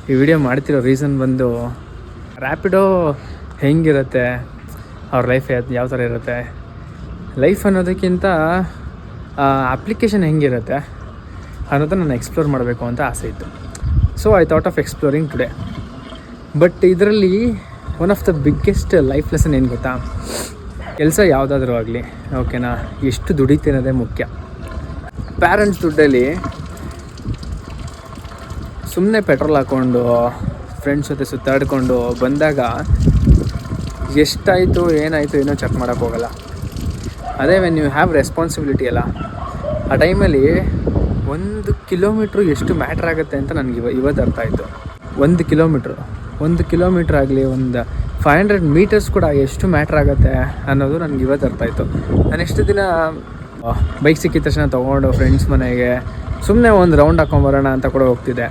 ಈ ವಿಡಿಯೋ ಮಾಡ್ತಿರೋ ರೀಸನ್ ಬಂದು ರ್ಯಾಪಿಡೋ ಹೆಂಗಿರುತ್ತೆ, ಅವ್ರ ಲೈಫ್ ಯಾವ ಥರ ಇರುತ್ತೆ, ಲೈಫ್ ಅನ್ನೋದಕ್ಕಿಂತ ಅಪ್ಲಿಕೇಶನ್ ಹೆಂಗಿರುತ್ತೆ ಅನ್ನೋದನ್ನ ನಾನು ಎಕ್ಸ್ಪ್ಲೋರ್ ಮಾಡಬೇಕು ಅಂತ ಆಸೆ ಇತ್ತು. So I thought of exploring today. But ಇದರಲ್ಲಿ one of the biggest life lesson ಏನು ಗೊತ್ತಾ, ಕೆಲಸ ಯಾವುದಾದ್ರೂ ಆಗಲಿ ಓಕೆನಾ, ಎಷ್ಟು ದುಡಿತಿರೋದೇ ಮುಖ್ಯ. ಪ್ಯಾರೆಂಟ್ಸ್ ದುಡ್ಡಲ್ಲಿ ಸುಮ್ಮನೆ ಪೆಟ್ರೋಲ್ ಹಾಕ್ಕೊಂಡು ಫ್ರೆಂಡ್ಸ್ ಜೊತೆ ಸುತ್ತಾಡಿಕೊಂಡು ಬಂದಾಗ ಎಷ್ಟಾಯಿತು ಏನಾಯಿತು ಏನೋ ಚೆಕ್ ಮಾಡೋಕ್ಕೆ ಹೋಗಲ್ಲ. ಅದೇ ವೆನ್ ಯು ಹ್ಯಾವ್ ರೆಸ್ಪಾನ್ಸಿಬಿಲಿಟಿ ಅಲ್ಲ, ಆ ಟೈಮಲ್ಲಿ 1 ಕಿಲೋಮೀಟ್ರು ಎಷ್ಟು ಮ್ಯಾಟ್ರ್ ಆಗುತ್ತೆ ಅಂತ ನನಗೆ ಇವತ್ತು ಅರ್ಥ ಆಯಿತು. 1 ಕಿಲೋಮೀಟ್ರ್ ಆಗಲಿ, ಒಂದು 500 ಮೀಟರ್ಸ್ ಕೂಡ ಎಷ್ಟು ಮ್ಯಾಟ್ರ್ ಆಗುತ್ತೆ ಅನ್ನೋದು ನನಗೆ ಇವತ್ತು ಅರ್ಥ ಆಯಿತು. ನಾನು ಎಷ್ಟು ದಿನ ಬೈಕ್ ಸಿಕ್ಕಿದ ತಕ್ಷಣ ತೊಗೊಂಡು ಫ್ರೆಂಡ್ಸ್ ಮನೆಗೆ ಸುಮ್ಮನೆ ಒಂದು ರೌಂಡ್ ಹಾಕೊಂಬರೋಣ ಅಂತ ಕೂಡ ಹೋಗ್ತಿದ್ದೆ.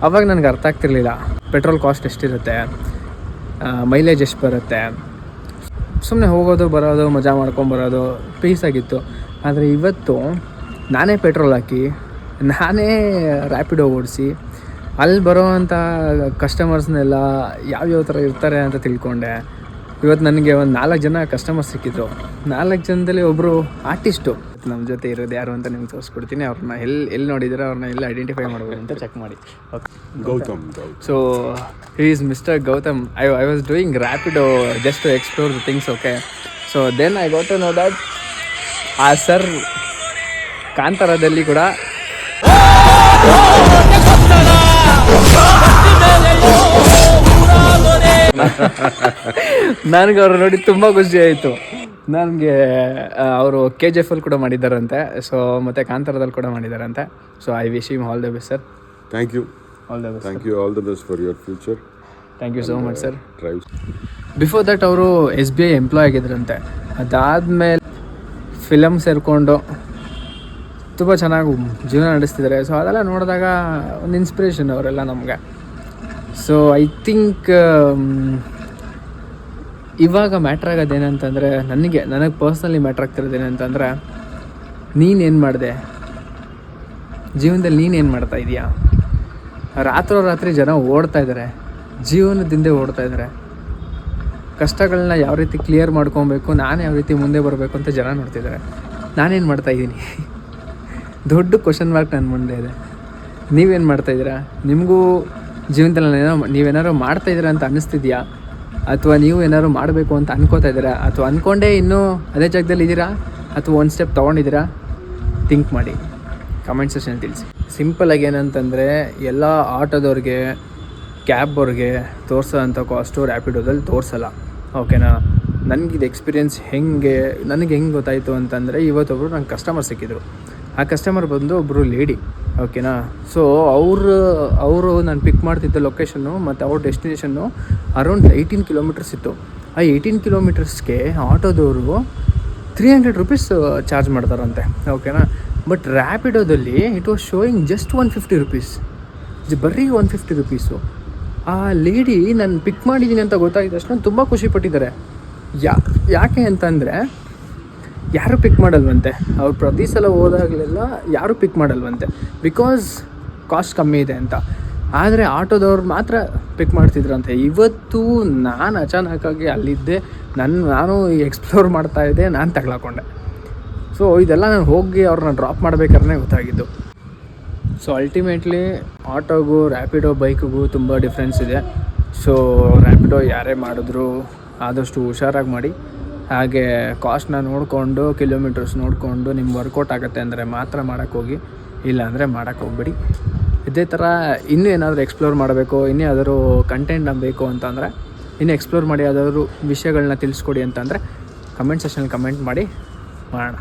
ಆವಾಗ ನನಗೆ ಅರ್ಥ ಆಗ್ತಿರ್ಲಿಲ್ಲ ಪೆಟ್ರೋಲ್ ಕಾಸ್ಟ್ ಎಷ್ಟಿರುತ್ತೆ, ಮೈಲೇಜ್ ಎಷ್ಟು ಬರುತ್ತೆ. ಸುಮ್ಮನೆ ಹೋಗೋದು ಬರೋದು ಮಜಾ ಮಾಡ್ಕೊಂಬರೋದು ಪೀಸಾಗಿತ್ತು. ಆದರೆ ಇವತ್ತು ನಾನೇ ಪೆಟ್ರೋಲ್ ಹಾಕಿ, ನಾನೇ ರ್ಯಾಪಿಡೋ ಓಡಿಸಿ, ಅಲ್ಲಿ ಬರೋವಂಥ ಕಸ್ಟಮರ್ಸ್ನೆಲ್ಲ ಯಾವ್ಯಾವ ಥರ ಇರ್ತಾರೆ ಅಂತ ತಿಳ್ಕೊಂಡೆ. ಇವತ್ತು ನನಗೆ ಒಂದು 4 ಜನ ಕಸ್ಟಮರ್ಸ್ ಸಿಕ್ಕಿದ್ರು. 4 ಜನದಲ್ಲಿ ಒಬ್ಬರು ಆರ್ಟಿಸ್ಟು ನಮ್ಮ ಜೊತೆ ಇರೋದು ಯಾರು ಅಂತ ನಿಮ್ಗೆ ತೋರಿಸ್ಕೊಡ್ತೀನಿ. ಅವ್ರನ್ನ ಎಲ್ಲಿ ನೋಡಿದರೆ ಅವ್ರನ್ನ ಎಲ್ಲಿ ಐಡೆಂಟಿಫೈ ಮಾಡ್ಬೋದು ಅಂತ ಚೆಕ್ ಮಾಡಿ. Okay, Gautam. So he is mister Gautam. I was doing Rapido just to explore the things. Okay, so then I got to know that ಆ ಸರ್ ಕಾಂತಾರದಲ್ಲಿ ಕೂಡ ನನಗೆ ಅವ್ರು ನೋಡಿ ತುಂಬ ಖುಷಿ ಆಯಿತು. ನನಗೆ ಅವರು KGF ಅಲ್ಲಿ ಕೂಡ ಮಾಡಿದ್ದಾರಂತೆ, ಸೊ ಮತ್ತು ಕಾಂತಾರದಲ್ಲಿ ಕೂಡ ಮಾಡಿದ್ದಾರಂತೆ. So I wish him all the best sir. Thank you. All the best. Thank you. All the best for your future. Thank you so much sir. Drive. Before that ಅವರು SBI employ ಆಗಿದ್ರಂತೆ. ಅದಾದಮೇಲೆ film ಸೇರಿಕೊಂಡು ತುಂಬ ಚೆನ್ನಾಗಿ ಜೀವನ ನಡೆಸ್ತಿದ್ದಾರೆ. So ಅದೆಲ್ಲ ನೋಡಿದಾಗ ಒಂದು ಇನ್ಸ್ಪಿರೇಷನ್ ಅವರೆಲ್ಲ ನಮಗೆ. ಸೊ ಐ ಥಿಂಕ್ ಇವಾಗ ಮ್ಯಾಟ್ರ್ ಆಗೋದೇನಂತಂದರೆ, ನನಗೆ ಪರ್ಸ್ನಲಿ ಮ್ಯಾಟ್ರ್ ಆಗ್ತಿರೋದೇನಂತಂದರೆ, ನೀನೇನು ಮಾಡಿದೆ ಜೀವನದಲ್ಲಿ, ನೀನೇನು ಮಾಡ್ತಾ ಇದೀಯಾ. ರಾತ್ರೋರಾತ್ರಿ ಜನ ಓಡ್ತಾ ಇದ್ದಾರೆ, ಜೀವನದಿಂದ ಓಡ್ತಾ ಇದ್ದಾರೆ. ಕಷ್ಟಗಳನ್ನ ಯಾವ ರೀತಿ ಕ್ಲಿಯರ್ ಮಾಡ್ಕೊಬೇಕು, ನಾನು ಯಾವ ರೀತಿ ಮುಂದೆ ಬರಬೇಕು ಅಂತ ಜನ ನೋಡ್ತಿದ್ದಾರೆ. ನಾನೇನು ಮಾಡ್ತಾಯಿದ್ದೀನಿ? ದೊಡ್ಡ ಕ್ವಶನ್ ಮಾರ್ಕ್ ನನ್ನ ಮುಂದೆ ಇದೆ. ನೀವೇನು ಮಾಡ್ತಾಯಿದ್ದೀರಾ? ನಿಮಗೂ ಜೀವನದಲ್ಲಿ ನೀವೇನಾದ್ರು ಮಾಡ್ತಾಯಿದ್ದೀರಾ ಅಂತ ಅನ್ನಿಸ್ತಿದೆಯಾ? ಅಥವಾ ನೀವು ಏನಾದ್ರು ಮಾಡಬೇಕು ಅಂತ ಅನ್ಕೋತಾ ಇದ್ದೀರಾ? ಅಥವಾ ಅಂದ್ಕೊಂಡೇ ಇನ್ನೂ ಅದೇ ಜಾಗದಲ್ಲಿ ಇದ್ದೀರಾ? ಅಥವಾ ಒಂದು ಸ್ಟೆಪ್ ತೊಗೊಂಡಿದ್ದೀರಾ? ಥಿಂಕ್ ಮಾಡಿ, ಕಮೆಂಟ್ ಸೆಕ್ಷನ್ ತಿಳಿಸಿ. ಸಿಂಪಲಾಗಿ ಏನಂತಂದರೆ, ಎಲ್ಲ ಆಟೋದವ್ರಿಗೆ, ಕ್ಯಾಬ್ವ್ರಿಗೆ ತೋರಿಸೋ ಅಂಥ ಕಾಸ್ಟು ರ್ಯಾಪಿಡೋದಲ್ಲಿ ತೋರಿಸಲ್ಲ. ಓಕೆನಾ? ನನಗಿದು ಎಕ್ಸ್ಪೀರಿಯೆನ್ಸ್ ನನಗೆ ಹೆಂಗೆ ಗೊತ್ತಾಯಿತು ಅಂತಂದರೆ, ಇವತ್ತೊಬ್ಬರು ನಂಗೆ ಕಸ್ಟಮರ್ ಸಿಕ್ಕಿದ್ರು. ಆ ಕಸ್ಟಮರ್ ಬಂದು ಒಬ್ಬರು ಲೇಡಿ. ಓಕೆನಾ? ಸೊ ಅವರು ನಾನು ಪಿಕ್ ಮಾಡ್ತಿದ್ದ ಲೊಕೇಶನ್ನು ಮತ್ತು ಅವ್ರ ಡೆಸ್ಟಿನೇಷನ್ನು ಅರೌಂಡ್ 18 ಕಿಲೋಮೀಟರ್ಸ್ ಇತ್ತು. ಆ 18 ಕಿಲೋಮೀಟರ್ಸ್ಗೆ ಆಟೋದವರು 300 ರೂಪೀಸ್ ಚಾರ್ಜ್ ಮಾಡ್ತಾರಂತೆ. ಓಕೆನಾ? ಬಟ್ ರ್ಯಾಪಿಡೋದಲ್ಲಿ it was showing just 150 rupees, ಬರೀ 150 ರೂಪೀಸು. ಆ ಲೇಡಿ ನಾನು ಪಿಕ್ ಮಾಡಿದ್ದೀನಿ ಅಂತ ಗೊತ್ತಾಗಿದ್ದ ತಕ್ಷಣ ತುಂಬ ಖುಷಿಪಟ್ಟಿದ್ದಾರೆ. ಯಾಕೆ ಅಂತಂದರೆ, ಯಾರೂ ಪಿಕ್ ಮಾಡಲ್ವಂತೆ. ಅವ್ರು ಪ್ರತಿ ಸಲ ಹೋದಾಗಲೆಲ್ಲ ಯಾರೂ ಪಿಕ್ ಮಾಡಲ್ವಂತೆ, ಬಿಕಾಸ್ ಕಾಸ್ಟ್ ಕಮ್ಮಿ ಇದೆ ಅಂತ. ಆದರೆ ಆಟೋದವ್ರು ಮಾತ್ರ ಪಿಕ್ ಮಾಡ್ತಿದ್ರಂತೆ. ಇವತ್ತು ನಾನು ಅಚಾನಕ್ಕಾಗಿ ಅಲ್ಲಿದ್ದೆ, ನಾನು ಎಕ್ಸ್ಪ್ಲೋರ್ ಮಾಡ್ತಾಯಿದ್ದೆ, ನಾನು ತಗೊಳಕೊಂಡೆ. ಸೊ ಇದೆಲ್ಲ ನಾನು ಹೋಗಿ ಅವ್ರನ್ನ ಡ್ರಾಪ್ ಮಾಡಬೇಕಾದ್ರೆ ಗೊತ್ತಾಗಿದ್ದು. ಸೊ ಅಲ್ಟಿಮೇಟ್ಲಿ ಆಟೋಗೂ ರ್ಯಾಪಿಡೋ ಬೈಕಿಗೂ ತುಂಬ ಡಿಫ್ರೆನ್ಸ್ ಇದೆ. ಸೊ ರ್ಯಾಪಿಡೋ ಯಾರೇ ಮಾಡಿದ್ರು ಆದಷ್ಟು ಹುಷಾರಾಗಿ ಮಾಡಿ. ಹಾಗೆ ಕಾಸ್ಟ್ನ ನೋಡಿಕೊಂಡು, ಕಿಲೋಮೀಟರ್ಸ್ ನೋಡಿಕೊಂಡು ನಿಮ್ಗೆ ವರ್ಕೌಟ್ ಆಗುತ್ತೆ ಅಂದರೆ ಮಾತ್ರ ಮಾಡೋಕ್ಕೋಗಿ, ಇಲ್ಲ ಅಂದರೆ ಮಾಡೋಕ್ಕೆ ಹೋಗ್ಬೇಡಿ. ಇದೇ ಥರ ಇನ್ನೂ ಏನಾದರೂ ಎಕ್ಸ್ಪ್ಲೋರ್ ಮಾಡಬೇಕು, ಇನ್ನೂ ಯಾವ್ದಾದ್ರು ಕಂಟೆಂಟ್ ನಮ್ಗೆ ಬೇಕು ಅಂತಂದರೆ, ಇನ್ನೂ ಎಕ್ಸ್ಪ್ಲೋರ್ ಮಾಡಿ ಯಾವ್ದಾದ್ರು ವಿಷಯಗಳನ್ನ ತಿಳಿಸ್ಕೊಡಿ ಅಂತಂದರೆ ಕಮೆಂಟ್ ಸೆಕ್ಷನಲ್ಲಿ ಕಮೆಂಟ್ ಮಾಡಿ ಮಾಡೋಣ.